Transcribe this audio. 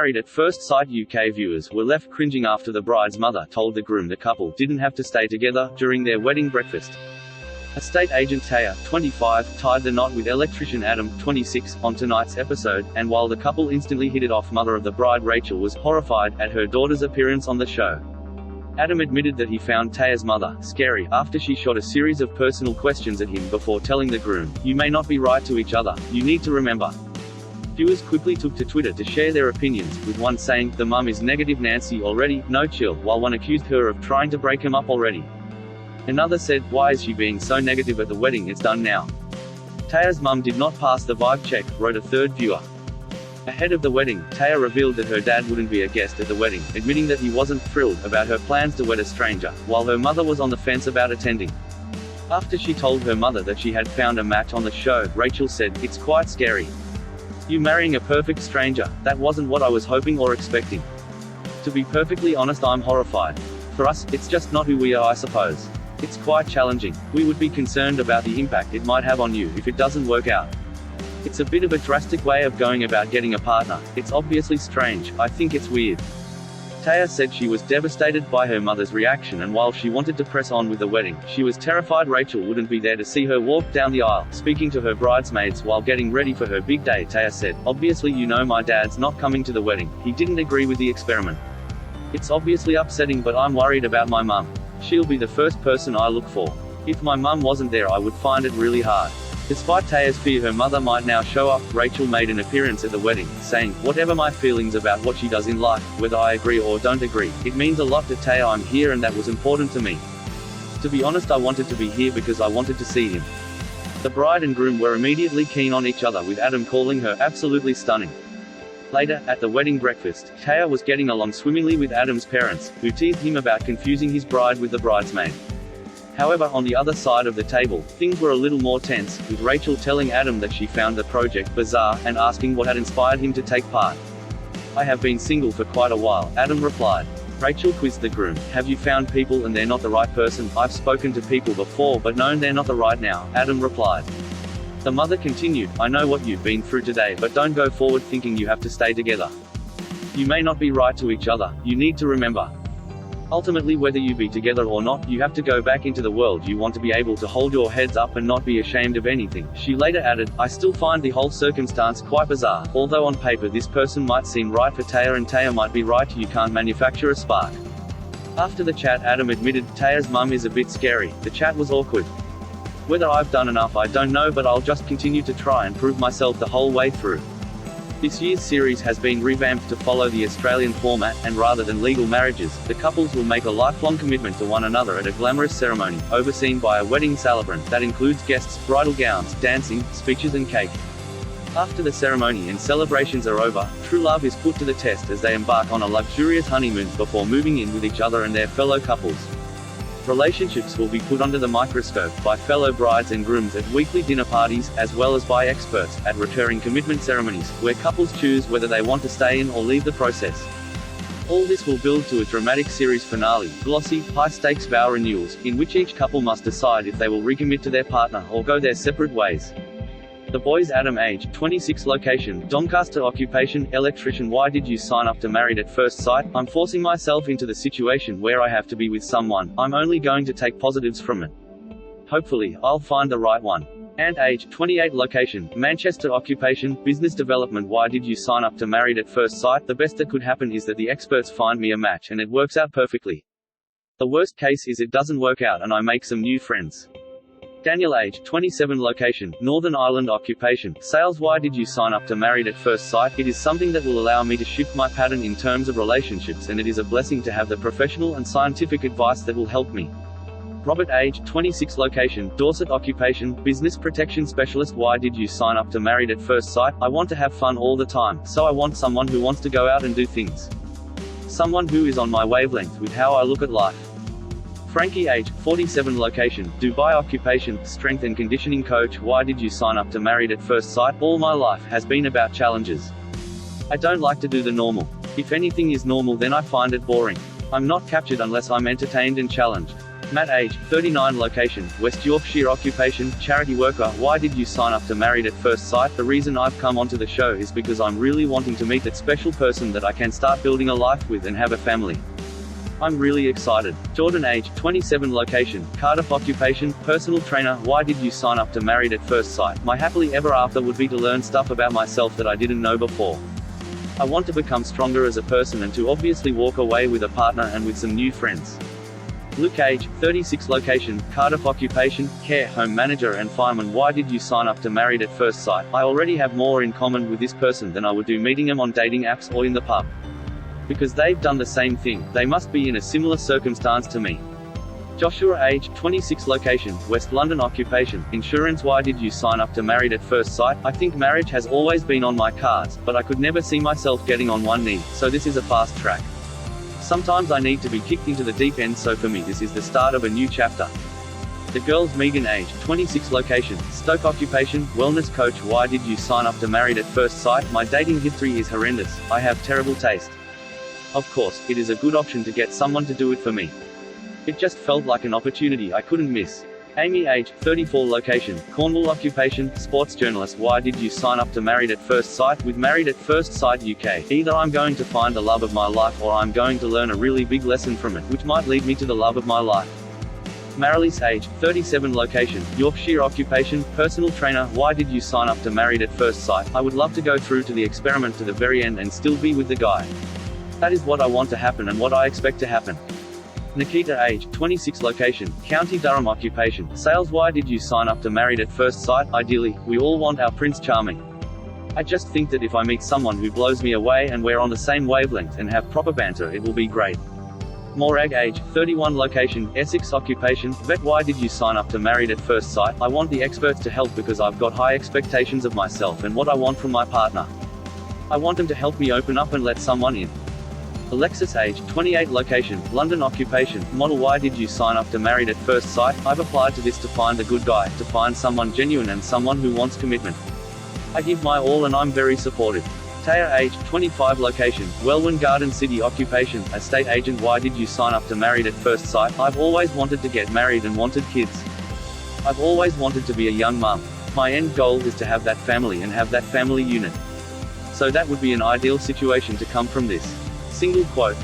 Married at First Sight UK viewers were left cringing after the bride's mother told the groom the couple didn't have to stay together during their wedding breakfast. Estate agent Taya, 25, tied the knot with electrician Adam, 26, on tonight's episode, and while the couple instantly hit it off, mother of the bride Rachel was horrified at her daughter's appearance on the show. Adam admitted that he found Taya's mother scary after she shot a series of personal questions at him before telling the groom, "You may not be right to each other, you need to remember." Viewers quickly took to Twitter to share their opinions, with one saying, "The mum is negative Nancy already, no chill," while one accused her of trying to break him up already. Another said, "Why is she being so negative at the wedding, it's done now." Taya's mum did not pass the vibe check, wrote a third viewer. Ahead of the wedding, Taya revealed that her dad wouldn't be a guest at the wedding, admitting that he wasn't thrilled about her plans to wed a stranger, while her mother was on the fence about attending. After she told her mother that she had found a match on the show, Rachel said, "It's quite scary. You marrying a perfect stranger, that wasn't what I was hoping or expecting. To be perfectly honest, I'm horrified. For us, it's just not who we are, I suppose. It's quite challenging. We would be concerned about the impact it might have on you if it doesn't work out. It's a bit of a drastic way of going about getting a partner. It's obviously strange, I think it's weird." Taya said she was devastated by her mother's reaction, and while she wanted to press on with the wedding, she was terrified Rachel wouldn't be there to see her walk down the aisle. Speaking to her bridesmaids while getting ready for her big day, Taya said, "Obviously you know my dad's not coming to the wedding. He didn't agree with the experiment. It's obviously upsetting, but I'm worried about my mum. She'll be the first person I look for. If my mum wasn't there, I would find it really hard." Despite Taya's fear her mother might now show up, Rachel made an appearance at the wedding, saying, "Whatever my feelings about what she does in life, whether I agree or don't agree, it means a lot to Taya. I'm here and that was important to me. To be honest, I wanted to be here because I wanted to see him." The bride and groom were immediately keen on each other, with Adam calling her absolutely stunning. Later, at the wedding breakfast, Taya was getting along swimmingly with Adam's parents, who teased him about confusing his bride with the bridesmaid. However, on the other side of the table, things were a little more tense, with Rachel telling Adam that she found the project bizarre, and asking what had inspired him to take part. "I have been single for quite a while," Adam replied. Rachel quizzed the groom, "Have you found people and they're not the right person?" "I've spoken to people before but known they're not the right now," Adam replied. The mother continued, "I know what you've been through today, but don't go forward thinking you have to stay together. You may not be right to each other, you need to remember. Ultimately, whether you be together or not, you have to go back into the world you want to be able to hold your heads up and not be ashamed of anything." She later added, "I still find the whole circumstance quite bizarre. Although on paper this person might seem right for Taya and Taya might be right, you can't manufacture a spark." After the chat, Adam admitted, "Taya's mum is a bit scary. The chat was awkward. Whether I've done enough I don't know, but I'll just continue to try and prove myself the whole way through." This year's series has been revamped to follow the Australian format, and rather than legal marriages, the couples will make a lifelong commitment to one another at a glamorous ceremony, overseen by a wedding celebrant that includes guests, bridal gowns, dancing, speeches and cake. After the ceremony and celebrations are over, true love is put to the test as they embark on a luxurious honeymoon before moving in with each other and their fellow couples. Relationships will be put under the microscope by fellow brides and grooms at weekly dinner parties, as well as by experts at recurring commitment ceremonies, where couples choose whether they want to stay in or leave the process. All this will build to a dramatic series finale, glossy, high-stakes vow renewals, in which each couple must decide if they will recommit to their partner or go their separate ways. The boys: Adam, age 26, location Doncaster, occupation electrician. "Why did you sign up to Married at First Sight? I'm forcing myself into the situation where I have to be with someone. I'm only going to take positives from it. Hopefully, I'll find the right one." And age 28, location Manchester, occupation business development. "Why did you sign up to Married at First Sight? The best that could happen is that the experts find me a match and it works out perfectly. The worst case is it doesn't work out and I make some new friends." Daniel, age 27, location Northern Ireland, occupation sales. "Why did you sign up to Married at First Sight? It is something that will allow me to shift my pattern in terms of relationships, and it is a blessing to have the professional and scientific advice that will help me." Robert, age 26, location Dorset, occupation business protection specialist. "Why did you sign up to Married at First Sight? I want to have fun all the time, so I want someone who wants to go out and do things. Someone who is on my wavelength with how I look at life." Frankie, age 47, location Dubai, occupation strength and conditioning coach. "Why did you sign up to Married at First Sight? All my life has been about challenges. I don't like to do the normal. If anything is normal, then I find it boring. I'm not captured unless I'm entertained and challenged. Matt, age 39, location West Yorkshire, occupation charity worker. Why did you sign up to Married at First Sight? The reason I've come onto the show is because I'm really wanting to meet that special person that I can start building a life with and have a family. I'm really excited. Jordon, age 27, location Cardiff, occupation personal trainer. Why did you sign up to Married at First Sight? My happily ever after would be to learn stuff about myself that I didn't know before. I want to become stronger as a person and to obviously walk away with a partner and with some new friends. Luke, age 36, location Cardiff, occupation care home manager and fireman. Why did you sign up to Married at First Sight? I already have more in common with this person than I would do meeting them on dating apps or in the pub. Because they've done the same thing, they must be in a similar circumstance to me. Joshua, age 26, location West London, occupation insurance. Why did you sign up to Married at First Sight? I think marriage has always been on my cards, but I could never see myself getting on one knee, so this is a fast track. Sometimes I need to be kicked into the deep end, so for me this is the start of a new chapter. The girls, Megan, age 26, location Stoke, occupation wellness coach. Why did you sign up to Married at First Sight? My dating history is horrendous. I have terrible taste. Of course, it is a good option to get someone to do it for me. It just felt like an opportunity I couldn't miss. Amy, age 34, location Cornwall, occupation sports journalist. Why did you sign up to Married at First Sight? With Married at First Sight UK, either I'm going to find the love of my life or I'm going to learn a really big lesson from it, which might lead me to the love of my life. Marilis, age 37, location Yorkshire, occupation personal trainer. Why did you sign up to Married at First Sight? I would love to go through to the experiment to the very end and still be with the guy. That is what I want to happen and what I expect to happen. Nikita, age 26, location County Durham, occupation sales. Why did you sign up to Married at First Sight? Ideally, we all want our Prince Charming. I just think that if I meet someone who blows me away and we're on the same wavelength and have proper banter, it will be great. Morag, age 31, location Essex, occupation vet. Why did you sign up to Married at First Sight? I want the experts to help because I've got high expectations of myself and what I want from my partner. I want them to help me open up and let someone in. Alexis, age 28, location London, occupation model. Why did you sign up to Married at First Sight? I've applied to this to find a good guy, to find someone genuine and someone who wants commitment. I give my all and I'm very supportive. Taya, age 25, location Welwyn Garden City, occupation estate agent. Why did you sign up to Married at First Sight? I've always wanted to get married and wanted kids. I've always wanted to be a young mum. My end goal is to have that family and have that family unit. So that would be an ideal situation to come from this. Single quote.